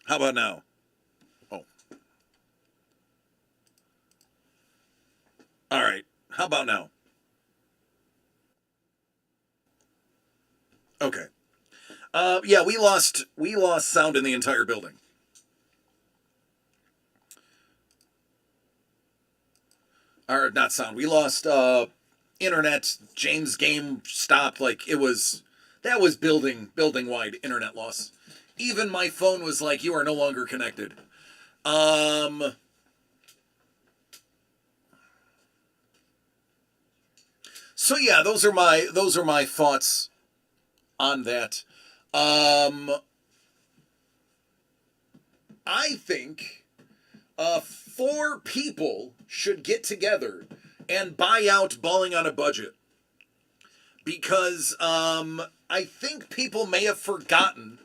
How about now? Oh, all right. How about now? Okay. Yeah, we lost sound in the entire building. Or not sound. We lost internet. James game stopped. Like it was that was building wide internet loss. Even my phone was like, "You are no longer connected." Um. So yeah, those are my thoughts on that. Um. I think four people should get together and buy out Balling on a Budget because I think people may have forgotten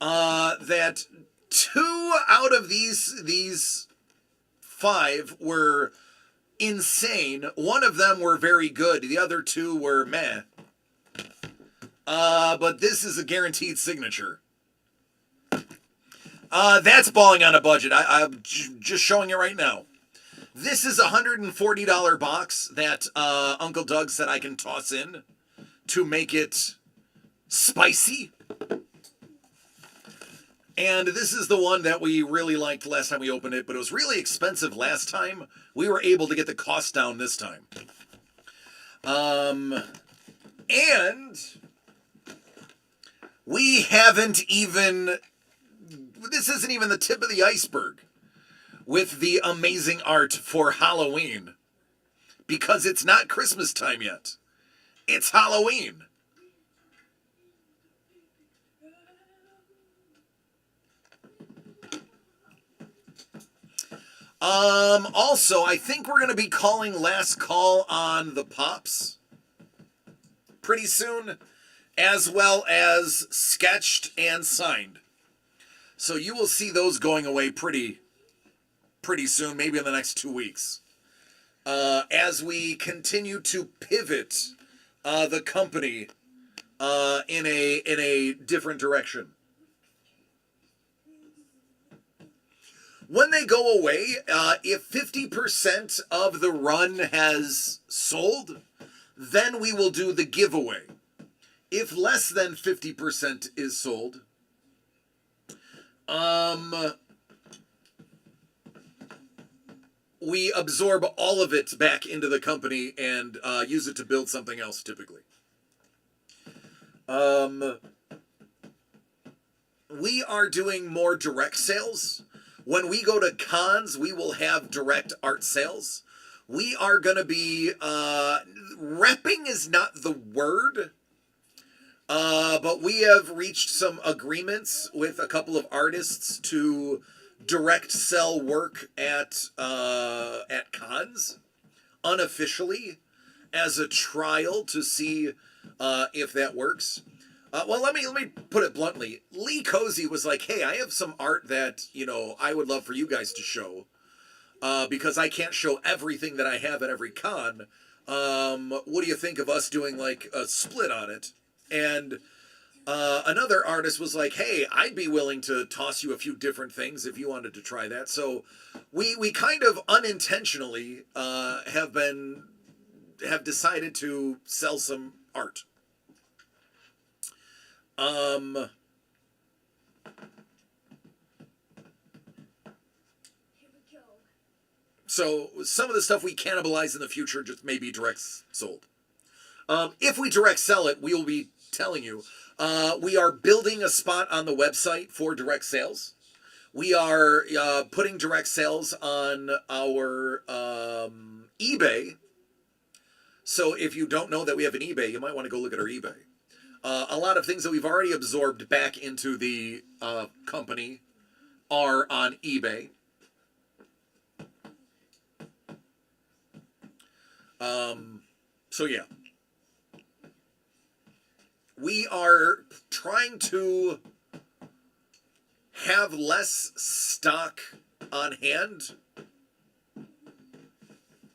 that two out of these five were insane. One of them were very good. The other two were meh. But this is a guaranteed signature. That's Balling on a Budget. I'm just showing it right now. This is $140 box that Uncle Doug said I can toss in to make it spicy. And this is the one that we really liked last time we opened it, but it was really expensive last time. We were able to get the cost down this time. And we haven't even, this isn't even the tip of the iceberg with the amazing art for Halloween. Because it's not Christmas time yet. It's Halloween. Also, I think we're going to be calling last call on the Pops pretty soon, as well as sketched and signed. So you will see those going away pretty soon, maybe in the next 2 weeks. As we continue to pivot the company in a different direction. When they go away, if 50% of the run has sold, then we will do the giveaway. If less than 50% is sold, we absorb all of it back into the company and use it to build something else, typically. We are doing more direct sales. When we go to cons, we will have direct art sales. We are going to be, repping is not the word, but we have reached some agreements with a couple of artists to direct sell work at cons unofficially as a trial to see if that works. Well, let me put it bluntly. Lee Cozy was like, "Hey, I have some art that I would love for you guys to show, because I can't show everything that I have at every con. What do you think of us doing like a split on it?" And another artist was like, "Hey, I'd be willing to toss you a few different things if you wanted to try that." So we kind of unintentionally have decided to sell some art. Um, so some of the stuff we cannibalize in the future just may be direct sold. If we direct sell it, we will be telling you. We are building a spot on the website for direct sales. We are putting direct sales on our eBay. So if you don't know that we have an eBay, you might want to go look at our eBay. A lot of things that we've already absorbed back into the company are on eBay. So yeah. We are trying to have less stock on hand.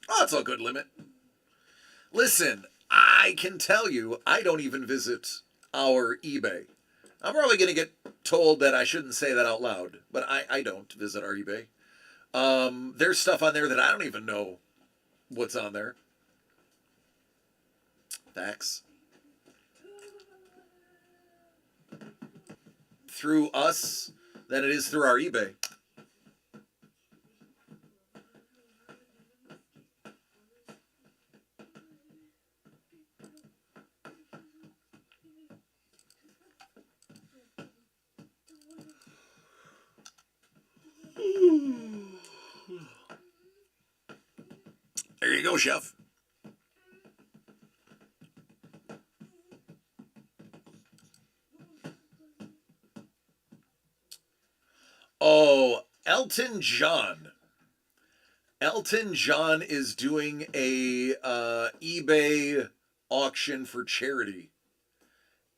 Oh, it's all good, Limit. Listen, I can tell you, I don't even visit our eBay. I'm probably going to get told that I shouldn't say that out loud, but I don't visit our eBay. There's stuff on there that I don't even know what's on there. Facts. Through us than it is through our eBay. There you go, chef. Oh, Elton John. Elton John is doing a eBay auction for charity.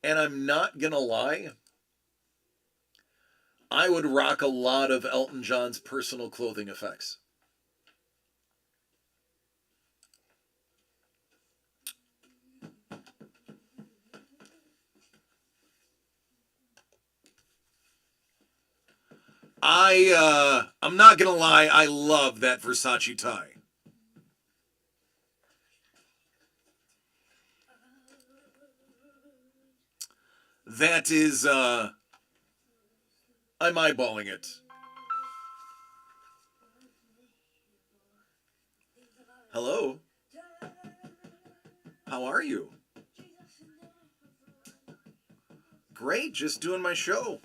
And I'm not gonna lie, I would rock a lot of Elton John's personal clothing effects. I'm not gonna lie, I love that Versace tie. That is I'm eyeballing it. Hello? How are you? Great, just doing my show.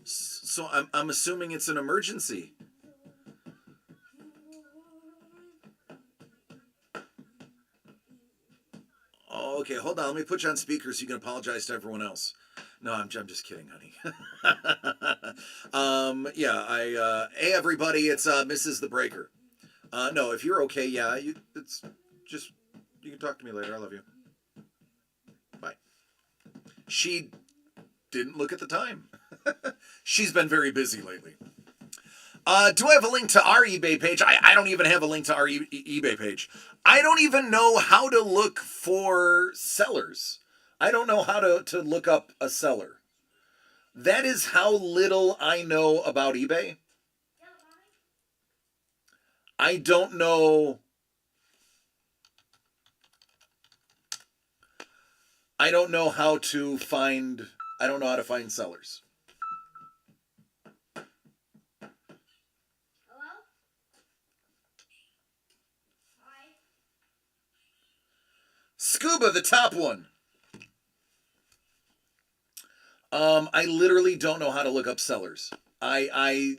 So I'm assuming it's an emergency. Oh, okay, hold on. Let me put you on speaker so you can apologize to everyone else. No, I'm just kidding, honey. Yeah, hey everybody, it's Mrs. the Breaker. No, if you're okay, yeah, it's just you can talk to me later. I love you. Bye. She didn't look at the time. She's been very busy lately. Do I have a link to our eBay page? I don't even have a link to our eBay page. I don't even know how to look for sellers. I don't know how to look up a seller. That is how little I know about eBay. I don't know. I don't know how to find. I don't know how to find sellers. Scuba, the top one. I literally don't know how to look up sellers. I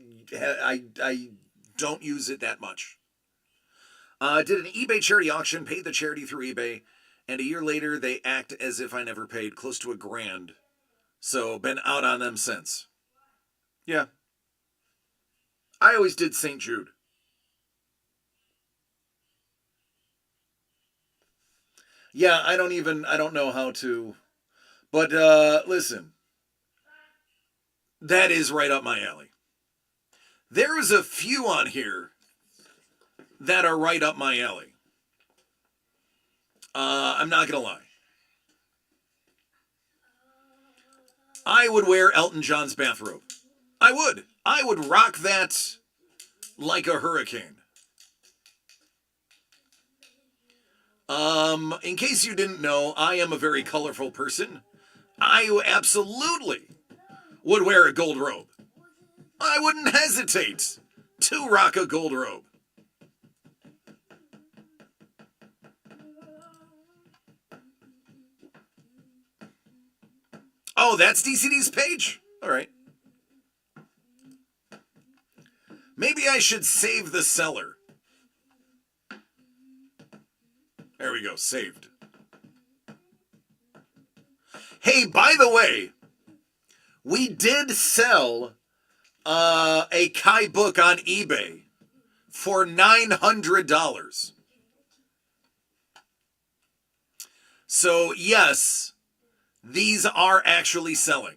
don't use it that much. Did an eBay charity auction, paid the charity through eBay, and a year later they act as if I never paid, close to $1,000. So been out on them since. Yeah, I always did St. Jude. Yeah, I don't know how to. But listen, that is right up my alley. There is a few on here that are right up my alley. I'm not gonna lie. I would wear Elton John's bathrobe. I would. I would rock that like a hurricane. In case you didn't know, I am a very colorful person. I absolutely would wear a gold robe. I wouldn't hesitate to rock a gold robe. Oh, that's DCD's page? All right. Maybe I should save the seller. There we go, saved. Hey, by the way, we did sell a Kai book on eBay for $900. So, yes, these are actually selling.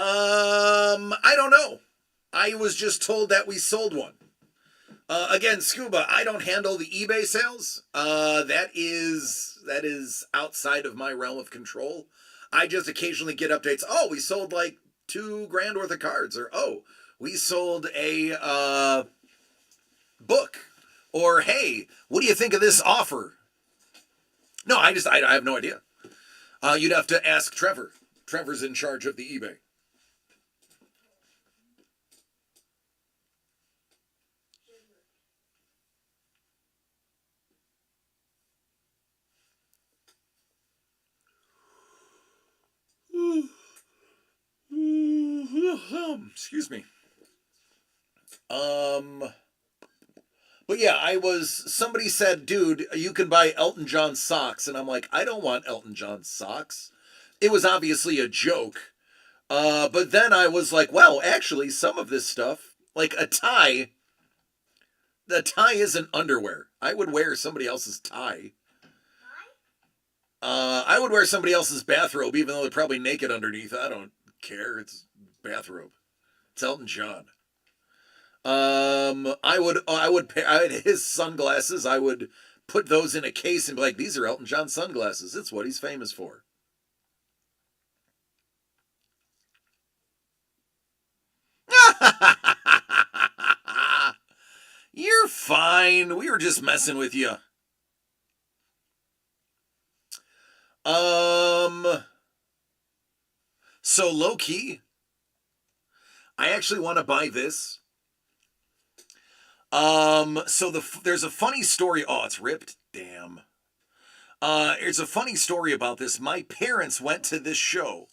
I don't know. I was just told that we sold one. Again, Scuba, I don't handle the eBay sales. That is outside of my realm of control. I just occasionally get updates. Oh, we sold like $2,000 worth of cards, or oh, we sold a book, or hey, what do you think of this offer? No, I have no idea. You'd have to ask Trevor. Trevor's in charge of the eBay. Excuse me. But yeah, somebody said, dude, you can buy Elton John socks. And I'm like, I don't want Elton John socks. It was obviously a joke. But then I was like, well, actually, some of this stuff, like the tie isn't underwear. I would wear somebody else's tie. I would wear somebody else's bathrobe, even though they're probably naked underneath. I don't care. It's bathrobe. It's Elton John. His sunglasses. I would put those in a case and be like, these are Elton John sunglasses. It's what he's famous for. You're fine. We were just messing with you. So low key, I actually want to buy this. There's a funny story. Oh, it's ripped. Damn. There's a funny story about this. My parents went to this show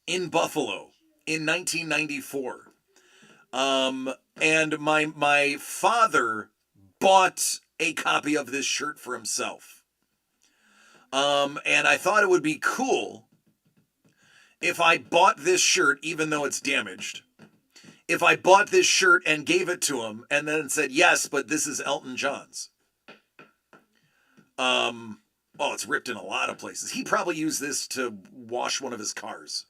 in Buffalo in 1994. And my father bought a copy of this shirt for himself. And I thought it would be cool if I bought this shirt, even though it's damaged. If I bought this shirt and gave it to him and then said, yes, but this is Elton John's. Oh, it's ripped in a lot of places. He probably used this to wash one of his cars.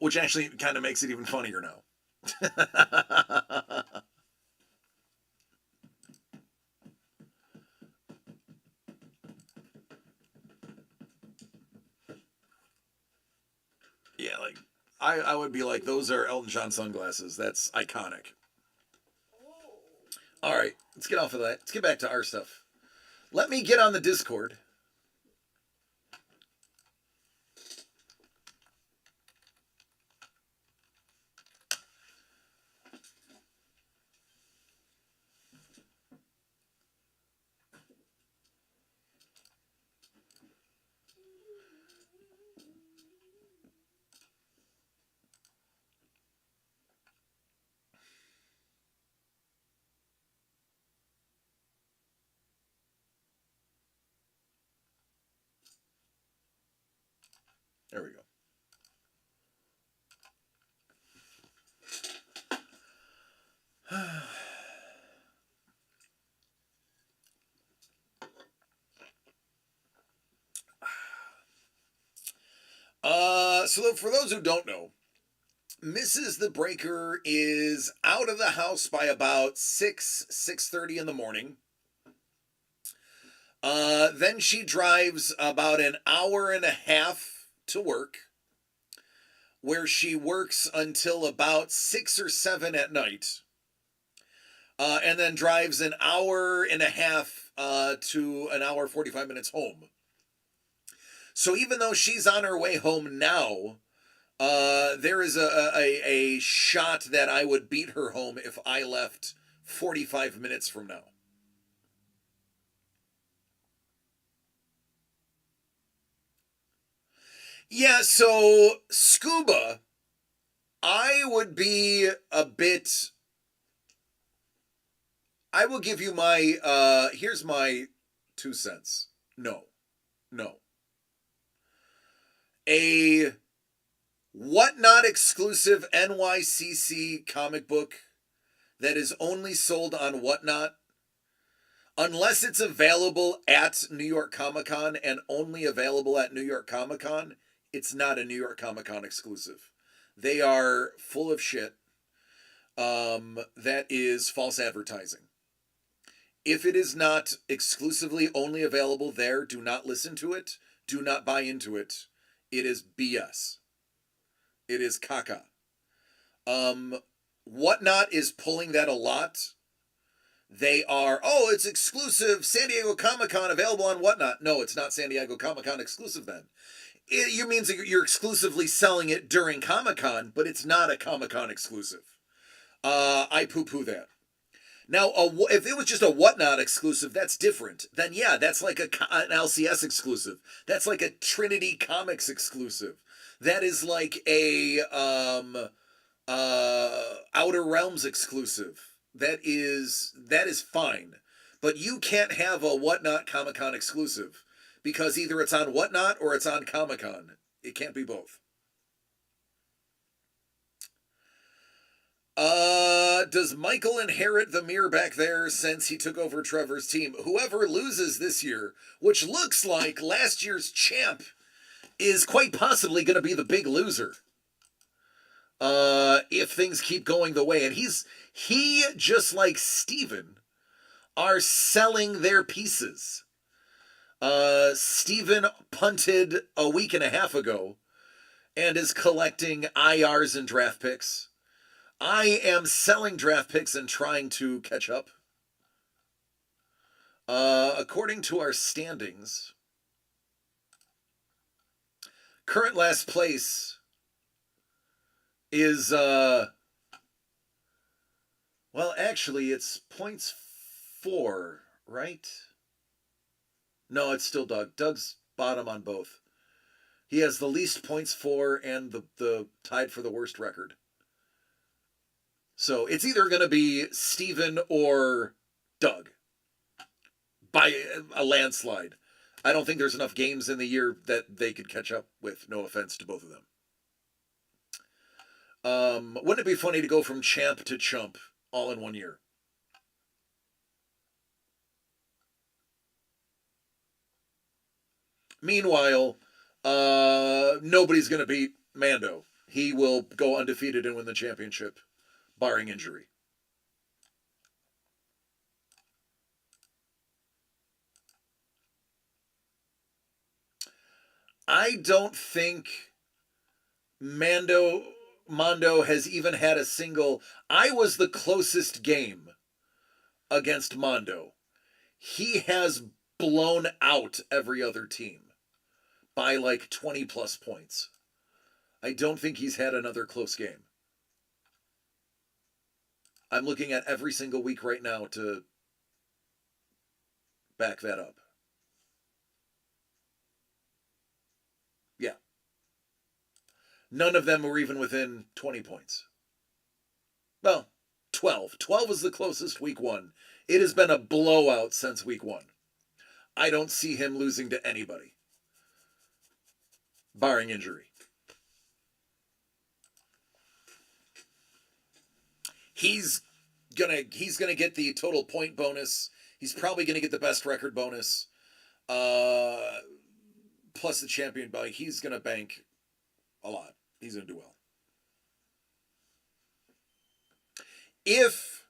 Which actually kind of makes it even funnier now. Yeah, like I would be like, those are Elton John sunglasses. That's iconic. All right, let's get off of that. Let's get back to our stuff. Let me get on the Discord. There we go. So for those who don't know, Mrs. the Breaker is out of the house by about 6:30 in the morning. Then she drives about an hour and a half to work, where she works until about 6 or 7 at night. And then drives an hour and a half to an hour 45 minutes home. So even though she's on her way home now, there is a shot that I would beat her home if I left 45 minutes from now. Yeah, so Scuba, I would be a bit. I will give you my. Here's my 2 cents. No. No. A Whatnot exclusive NYCC comic book that is only sold on Whatnot. Unless it's available at New York Comic Con and only available at New York Comic Con, it's not a New York Comic Con exclusive. They are full of shit. That is false advertising. If it is not exclusively only available there, do not listen to it. Do not buy into it. It is BS. It is caca. Um, Whatnot is pulling that a lot. They are, oh, it's exclusive San Diego Comic Con available on Whatnot. No, it's not San Diego Comic Con exclusive then. You means you're exclusively selling it during Comic Con, but it's not a Comic Con exclusive. I poo poo that. Now, if it was just a Whatnot exclusive, that's different. Then yeah, that's like an LCS exclusive. That's like a Trinity Comics exclusive. That is like a Outer Realms exclusive. That is fine. But you can't have a Whatnot Comic Con exclusive because either it's on Whatnot or it's on Comic Con. It can't be both. Does Michael inherit the mirror back there since he took over Trevor's team? Whoever loses this year, which looks like last year's champ, is quite possibly going to be the big loser. If things keep going the way, and he just like Steven are selling their pieces. Steven punted a week and a half ago and is collecting IRs and draft picks. I am selling draft picks and trying to catch up. According to our standings, current last place is well, actually it's points 4, right? No, it's still Doug. Doug's bottom on both. He has the least points for and the tied for the worst record. So it's either going to be Steven or Doug by a landslide. I don't think there's enough games in the year that they could catch up with. No offense to both of them. Wouldn't it be funny to go from champ to chump all in one year? Meanwhile, nobody's going to beat Mando. He will go undefeated and win the championship, barring injury. I don't think Mondo has even had a single. I was the closest game against Mondo. He has blown out every other team by like 20 plus points. I don't think he's had another close game. I'm looking at every single week right now to back that up. Yeah. None of them were even within 20 points. Well, 12. 12 is the closest week 1. It has been a blowout since week 1. I don't see him losing to anybody, barring injury. He's gonna get the total point bonus. He's probably gonna get the best record bonus. Plus the champion bike. He's gonna bank a lot. He's gonna do well. If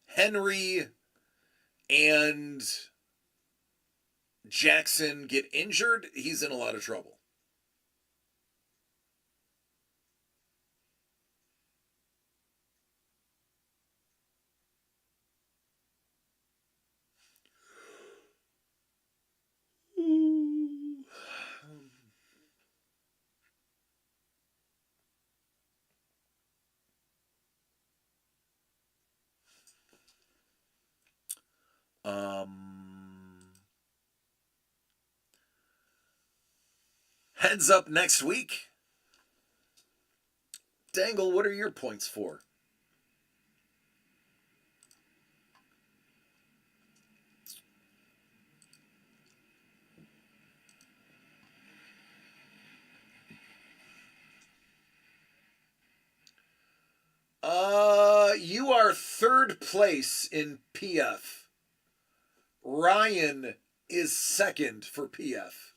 Henry and Jackson get injured, he's in a lot of trouble. Heads up next week. Dangle, what are your points for? You are third place in PF. Ryan is second for PF.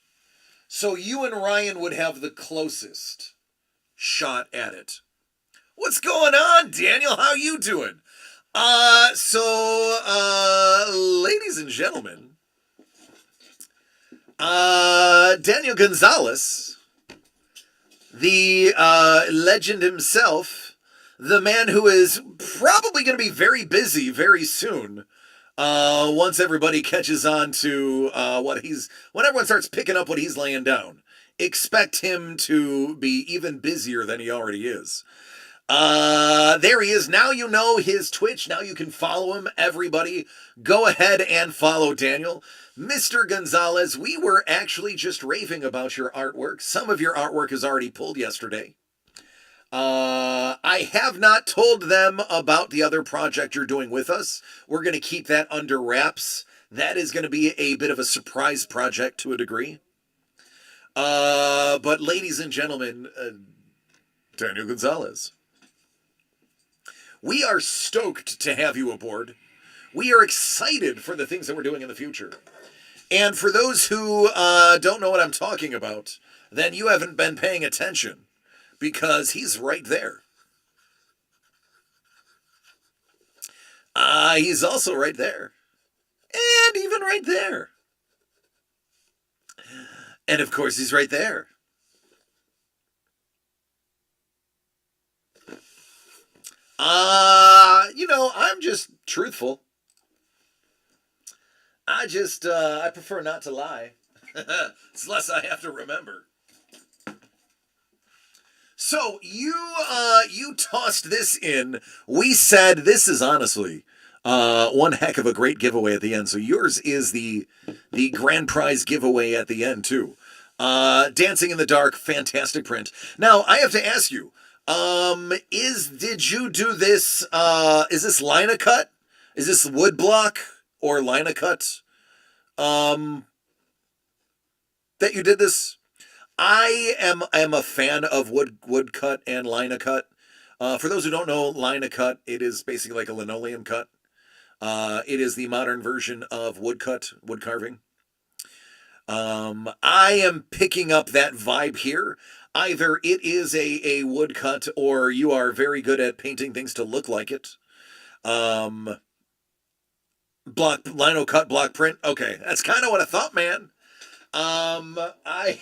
So you and Ryan would have the closest shot at it. What's going on, Daniel? How you doing? Ladies and gentlemen, Daniel Gonzalez, the legend himself, the man who is probably going to be very busy very soon. Once everybody catches on to when everyone starts picking up what he's laying down, expect him to be even busier than he already is. There he is. Now you know his Twitch. Now you can follow him. Everybody, go ahead and follow Daniel. Mr. Gonzalez, we were actually just raving about your artwork. Some of your artwork is already pulled yesterday. I have not told them about the other project you're doing with us. We're going to keep that under wraps. That is going to be a bit of a surprise project to a degree. But ladies and gentlemen, Daniel Gonzalez, we are stoked to have you aboard. We are excited for the things that we're doing in the future. And for those who don't know what I'm talking about, then you haven't been paying attention, because he's right there. He's also right there. And even right there. And of course, he's right there. I'm just truthful. I prefer not to lie. It's less I have to remember. So you tossed this in. We said this is honestly one heck of a great giveaway at the end. So yours is the grand prize giveaway at the end too. Dancing in the Dark, fantastic print. Now I have to ask you, did you do this? Is this Linocut? Is this wood block or Linocut? That you did this? I am a fan of woodcut and Linocut. For those who don't know, Linocut, it is basically like a linoleum cut. It is the modern version of woodcut, wood carving. I am picking up that vibe here. Either it is a woodcut, or you are very good at painting things to look like it. Lino cut, block print. Okay, that's kind of what I thought, man. I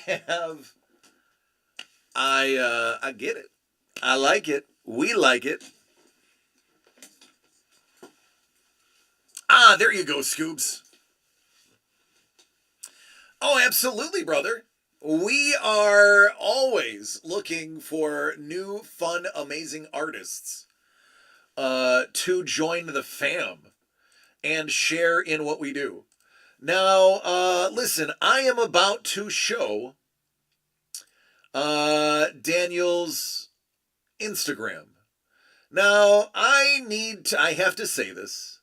get it. I like it. We like it. There you go, Scoobs. Oh, absolutely, brother. We are always looking for new, fun, amazing artists to join the fam and share in what we do. Now, listen, I am about to show Daniel's Instagram. Now, I have to say this.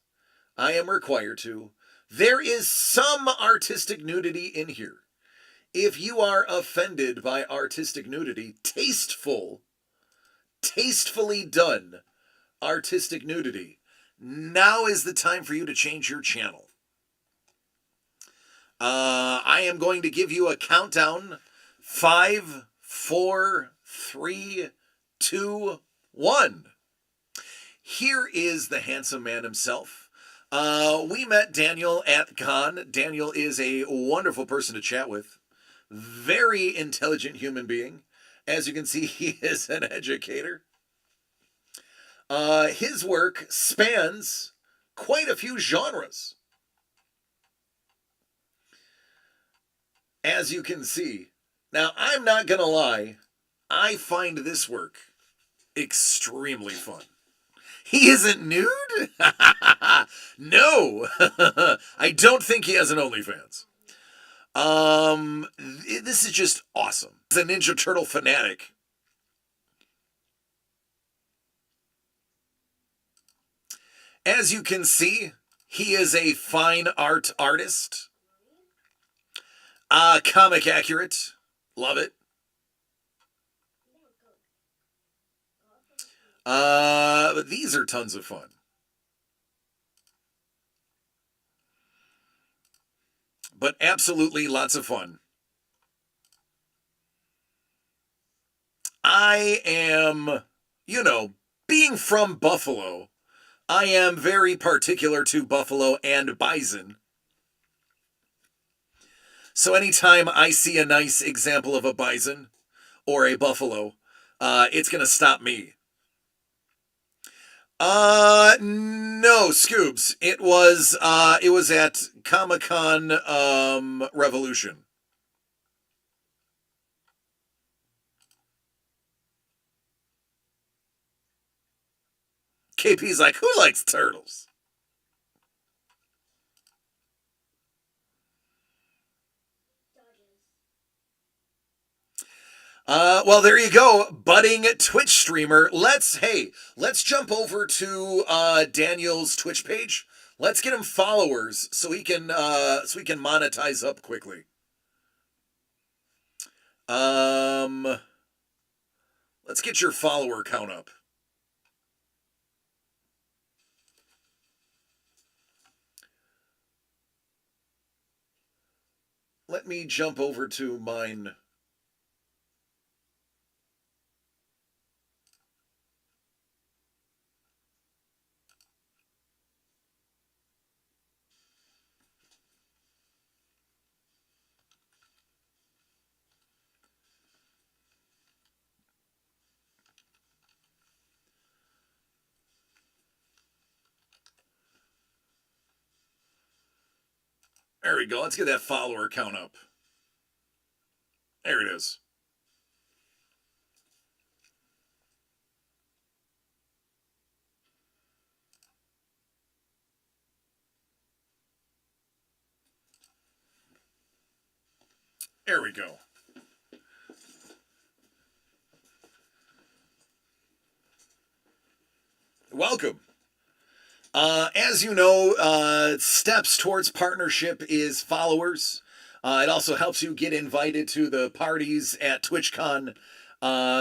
I am required to. There is some artistic nudity in here. If you are offended by artistic nudity, tastefully done artistic nudity, now is the time for you to change your channel. I am going to give you a countdown. 5, 4, 3, 2, 1. Here is the handsome man himself. We met Daniel at Con. Daniel is a wonderful person to chat with. Very intelligent human being. As you can see, he is an educator. His work spans quite a few genres. As you can see. Now, I'm not going to lie. I find this work extremely fun. He isn't nude? No. I don't think he has an OnlyFans. This is just awesome. He's a Ninja Turtle fanatic. As you can see, he is a fine art artist. Comic accurate. Love it. But these are tons of fun. but absolutely lots of fun. I am, you know, being from Buffalo, I am very particular to buffalo and bison. So anytime I see a nice example of a bison or a buffalo, it's gonna stop me. No, Scoobs. It was at Comic Con Revolution. KP's like, who likes turtles? Well, there you go, budding Twitch streamer. Let's jump over to Daniel's Twitch page. Let's get him followers so he can monetize up quickly. Um, let's get your follower count up. Let me jump over to mine. There we go. Let's get that follower count up. There it is. There we go. Welcome. As you know, steps towards partnership is followers. It also helps you get invited to the parties at TwitchCon.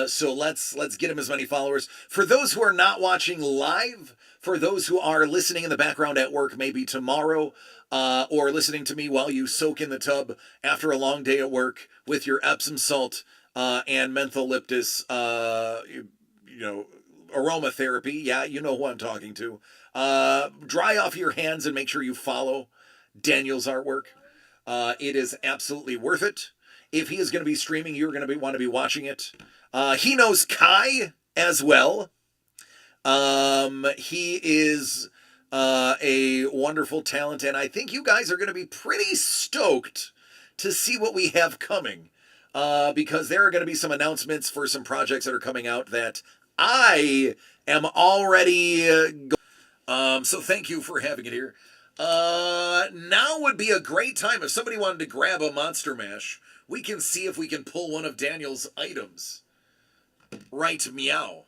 So let's get him as many followers. For those who are not watching live, for those who are listening in the background at work, maybe tomorrow, or listening to me while you soak in the tub after a long day at work with your Epsom salt and mentholyptus, you know, aromatherapy. Yeah, you know who I'm talking to. Dry off your hands and make sure you follow Daniel's artwork. It is absolutely worth it. If he is going to be streaming, you're going to want to be watching it. He knows Kai as well. He is a wonderful talent, and I think you guys are going to be pretty stoked to see what we have coming. Because there are going to be some announcements for some projects that are coming out that I am already. So thank you for having it here. Now would be a great time if somebody wanted to grab a Monster Mash. We can see if we can pull one of Daniel's items. Right, meow.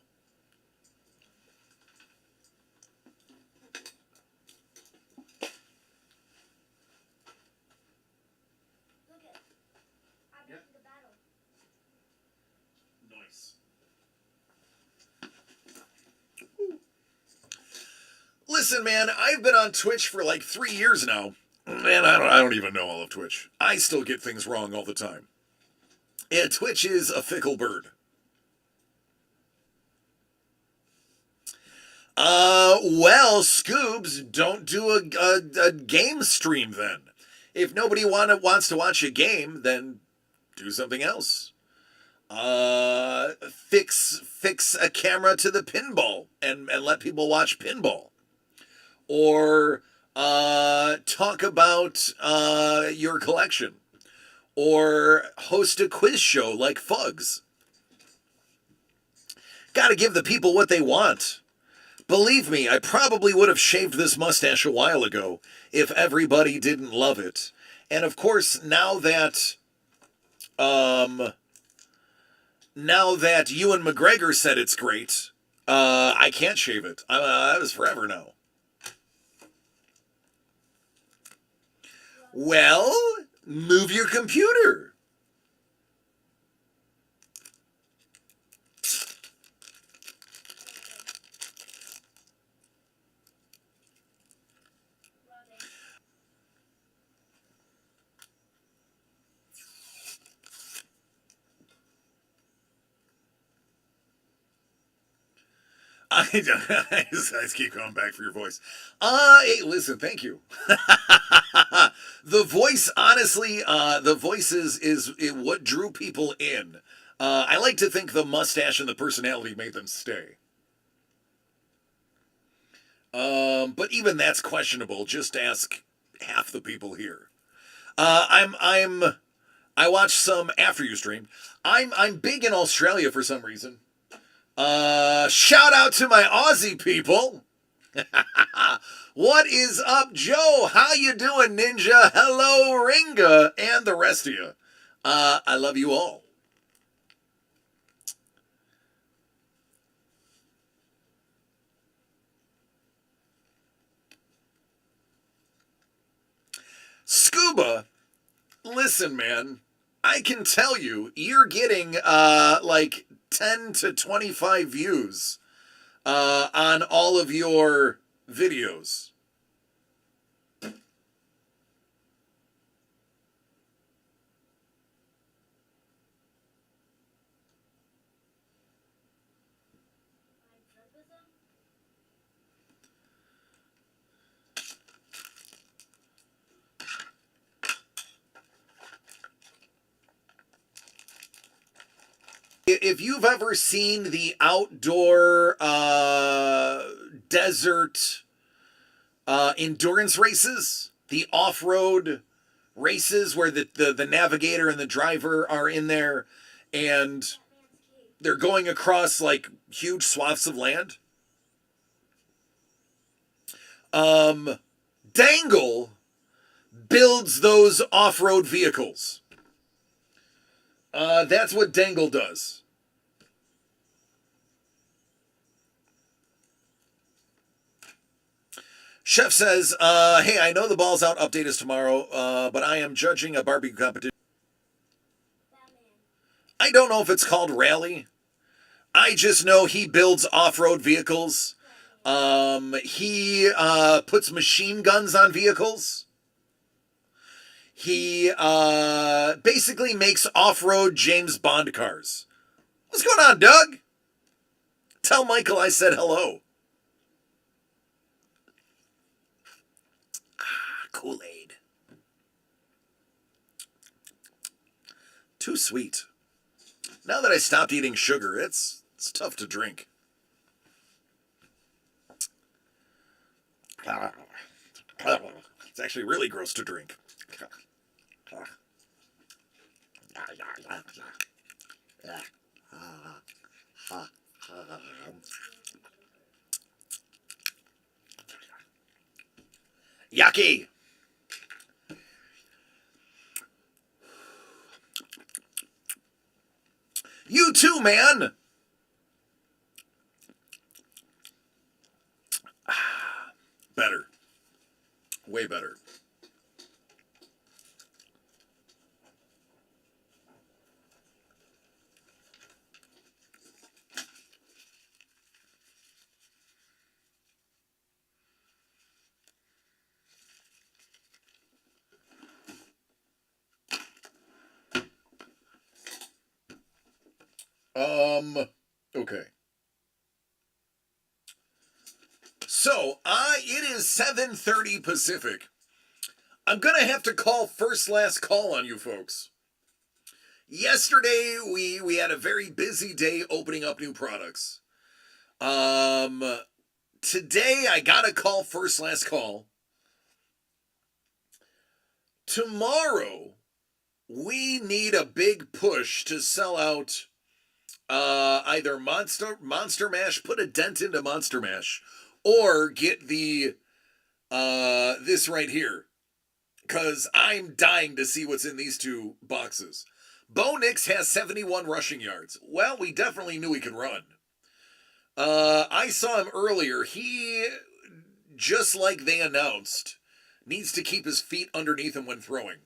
Nice. Listen, man, I've been on Twitch for like 3 years now. Man, I don't even know all of Twitch. I still get things wrong all the time. Yeah, Twitch is a fickle bird. Well, Scoobs, don't do a game stream then. If nobody wants to watch a game, then do something else. Fix a camera to the pinball and let people watch pinball. Or talk about your collection. Or host a quiz show like Fugs. Gotta give the people what they want. Believe me, I probably would have shaved this mustache a while ago if everybody didn't love it. And of course, um, now that Ewan McGregor said it's great, I can't shave it. That was forever now. Well, move your computer. I just keep coming back for your voice. Hey, listen, thank you. The voice, honestly, the voice is what drew people in. I like to think the mustache and the personality made them stay. But even that's questionable. Just ask half the people here. I watched some after you streamed. I'm big in Australia for some reason. Shout out to my Aussie people. What is up, Joe? How you doing, Ninja? Hello, Ringa, and the rest of you. I love you all. Scuba, listen, man. I can tell you, you're getting like 10 to 25 views on all of your videos. If you've ever seen the outdoor desert endurance races, the off-road races where the navigator and the driver are in there and they're going across like huge swaths of land. Dangle builds those off-road vehicles. That's what Dangle does. Chef says, hey, I know the Balls Out update is tomorrow, but I am judging a barbecue competition. I don't know if it's called Rally. I just know he builds off-road vehicles. He puts machine guns on vehicles. He basically makes off-road James Bond cars. What's going on, Doug? Tell Michael I said hello. Kool-Aid. Too sweet. Now that I stopped eating sugar, it's tough to drink. It's actually really gross to drink. Yucky. You too, man. Better. Way better. Okay. So, it is 7:30 Pacific. I'm gonna have to call first last call on you folks. Yesterday, we had a very busy day opening up new products. Today, I gotta call first last call. Tomorrow, we need a big push to sell out either Monster Mash, put a dent into Monster Mash, or get the this right here, because I'm dying to see what's in these two boxes. Bo Nix has 71 rushing yards. Well, we definitely knew he could run. I saw him earlier. He, just like they announced, needs to keep his feet underneath him when throwing.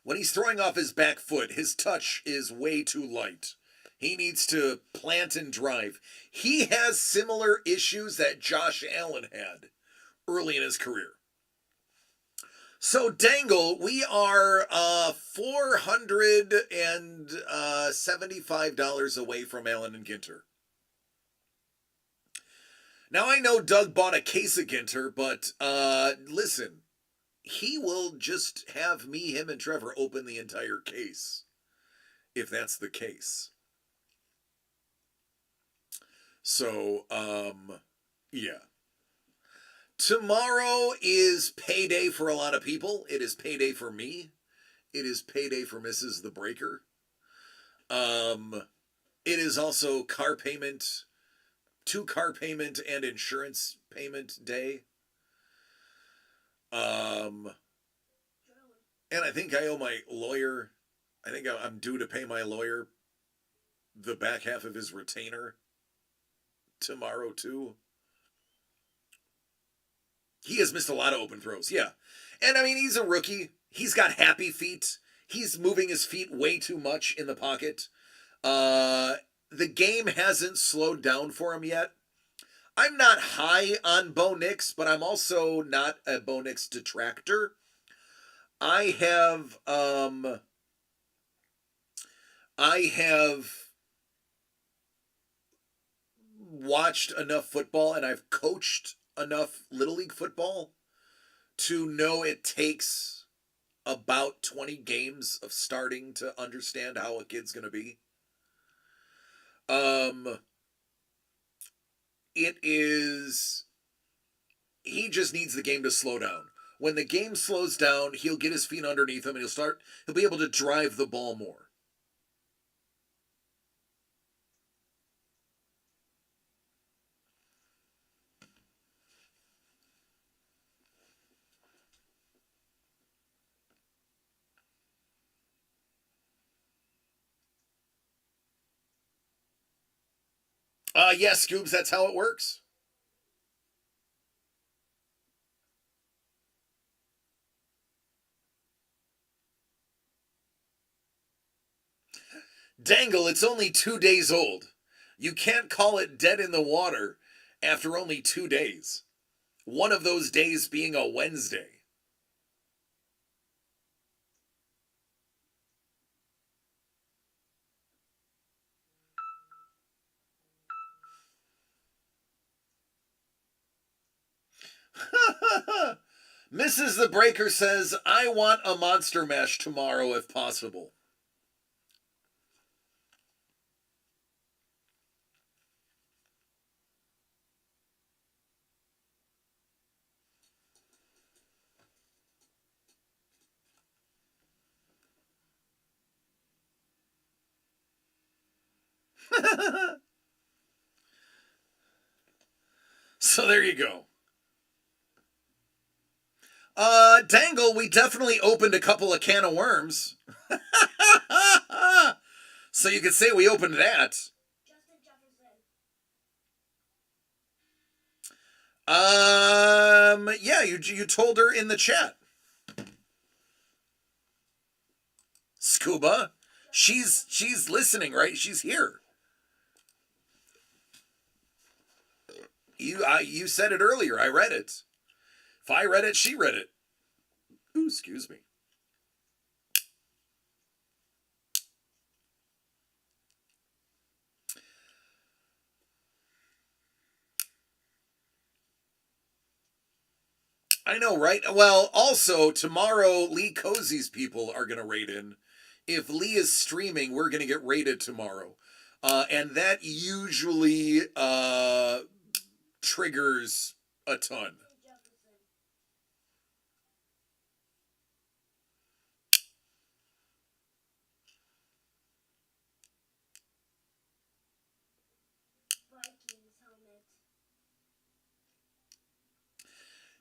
When he's throwing off his back foot, his touch is way too light. He needs to plant and drive. He has similar issues that Josh Allen had early in his career. So, Dangle, we are $475 away from Allen and Ginter. Now I know Doug bought a case of Ginter, but listen, he will just have me, him, and Trevor open the entire case if that's the case. So, yeah. Tomorrow is payday for a lot of people. It is payday for me. It is payday for Mrs. the Breaker. Um, it is also car payment, two car payment and insurance payment day. Um, and I think I owe my lawyer. I think I'm due to pay my lawyer the back half of his retainer tomorrow too. He has missed a lot of open throws, yeah. And I mean, he's a rookie. He's got happy feet. He's moving his feet way too much in the pocket. The game hasn't slowed down for him yet. I'm not high on Bo Nix, but I'm also not a Bo Nix detractor. I have I have watched enough football and I've coached enough little league football to know it takes about 20 games of starting to understand how a kid's going to be. Um it is he just needs the game to slow down. When the game slows down, he'll get his feet underneath him and he'll be able to drive the ball more. Yes, Scoobs, that's how it works. Dangle, it's only 2 days old. You can't call it dead in the water after only 2 days. One of those days being a Wednesday. Mrs. the Breaker says, I want a monster mash tomorrow if possible. So there you go. Dangle, we definitely opened a couple of can of worms. So you could say we opened that. Yeah, you told her in the chat. Scuba, she's listening, right? She's here. You said it earlier. I read it. If I read it, she read it. Ooh, excuse me. I know, right? Well, also tomorrow, Lee Cozy's people are gonna raid in. If Lee is streaming, we're gonna get raided tomorrow, and that usually triggers a ton.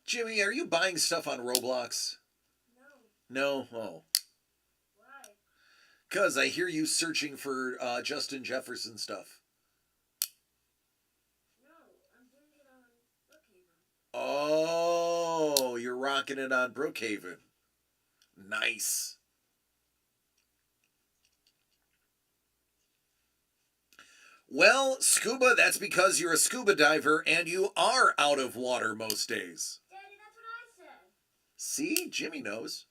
Jimmy, are you buying stuff on Roblox? No. No. Oh. Because I hear you searching for Justin Jefferson stuff. Oh, you're rocking it on Brookhaven. Nice. Well, scuba, that's because you're a scuba diver and you are out of water most days. Daddy, that's what I said. See? Jimmy knows.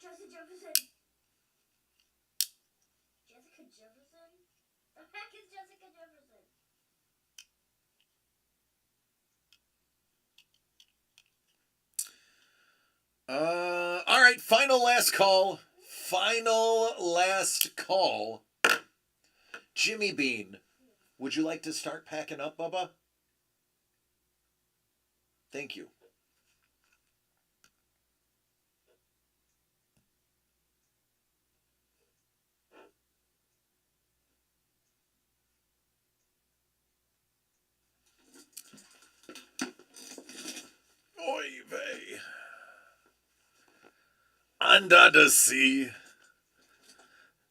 Justin Jefferson. Jessica Jefferson? The heck is Jessica Jefferson? right, final last call. Final last call. Jimmy Bean, would you like to start packing up, Bubba? Thank you. Oy vey. Under the sea.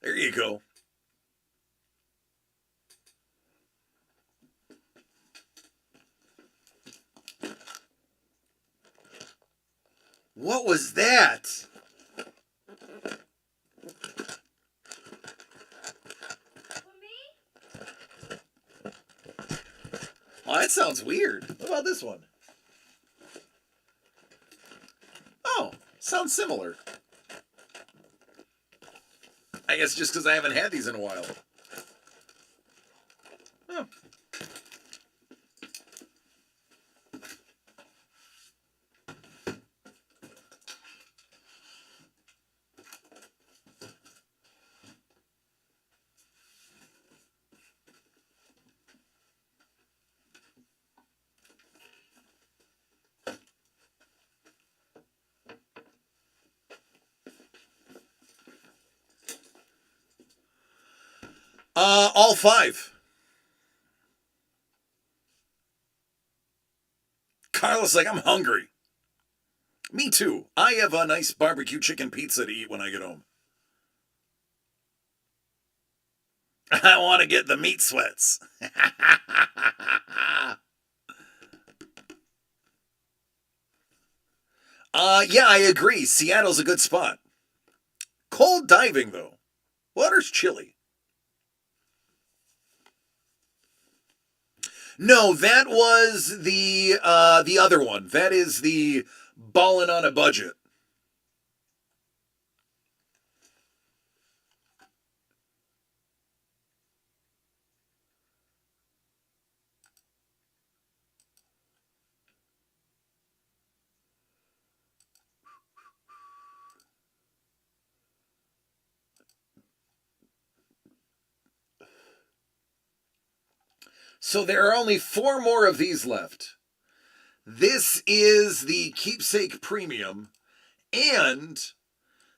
There you go. What was that? For me? Oh, that sounds weird. What about this one? Oh, sounds similar. I guess just because I haven't had these in a while. Oh. All five. Carlos, like, I'm hungry. Me too. I have a nice barbecue chicken pizza to eat when I get home. I want to get the meat sweats. Yeah, I agree. Seattle's a good spot. Cold diving, though. Water's chilly. No, that was the other one. That is the ballin' on a budget. So there are only 4 more of these left. This is the Keepsake Premium and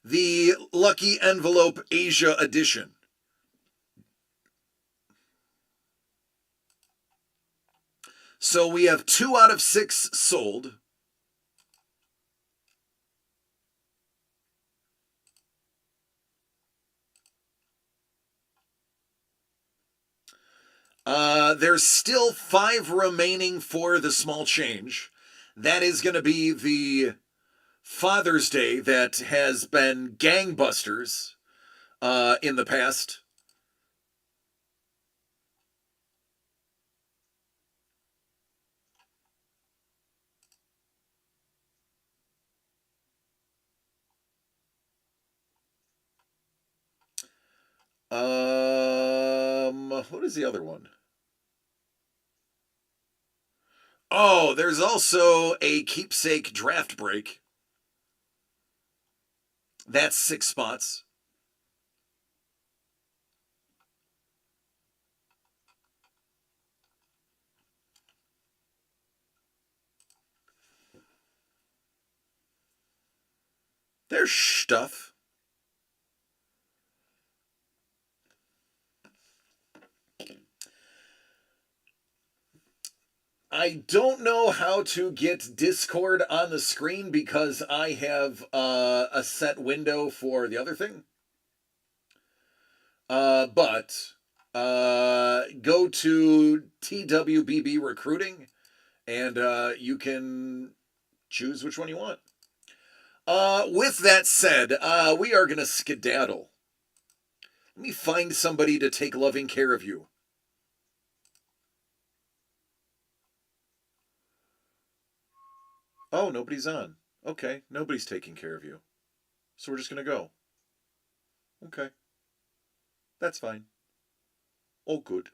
the Lucky Envelope Asia Edition. So we have 2 out of 6 sold. There's still 5 remaining for the small change. That is going to be the Father's Day that has been gangbusters in the past. What is the other one? Oh, there's also a Keepsake Draft Break. That's 6 spots. There's stuff. I don't know how to get Discord on the screen because I have a set window for the other thing. But go to TWBB Recruiting and you can choose which one you want. With that said, we are going to skedaddle. Let me find somebody to take loving care of you. Oh, nobody's on. Okay, nobody's taking care of you. So we're just going to go. Okay. That's fine. All good.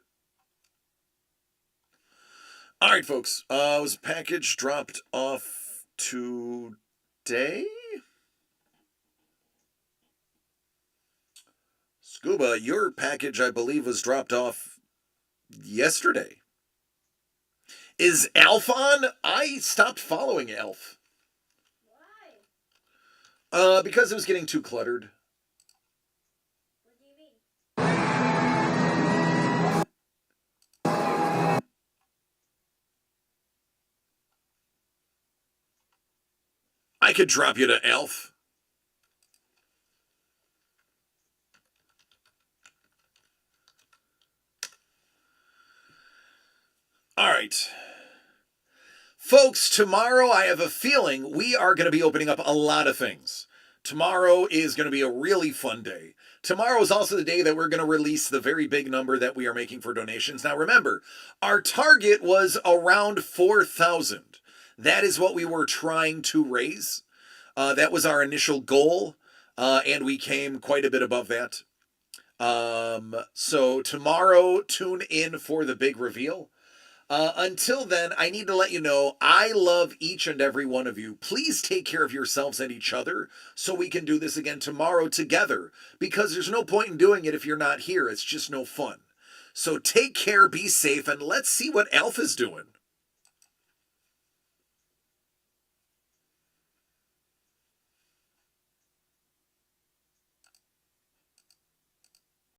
All right, folks. Was a package dropped off today? Scuba, your package, I believe, was dropped off yesterday. Is Alf on? I stopped following Alf. Why? Because it was getting too cluttered. What do you mean? I could drop you to Alf. All right. Folks, tomorrow I have a feeling we are going to be opening up a lot of things. Tomorrow is going to be a really fun day. Tomorrow is also the day that we're going to release the very big number that we are making for donations. Now remember, our target was around 4,000. That is what we were trying to raise. That was our initial goal, and we came quite a bit above that. So tomorrow, tune in for the big reveal. Until then, I need to let you know I love each and every one of you. Please take care of yourselves and each other so we can do this again tomorrow together, because there's no point in doing it if you're not here. It's just no fun. So take care, be safe, and let's see what Alf is doing.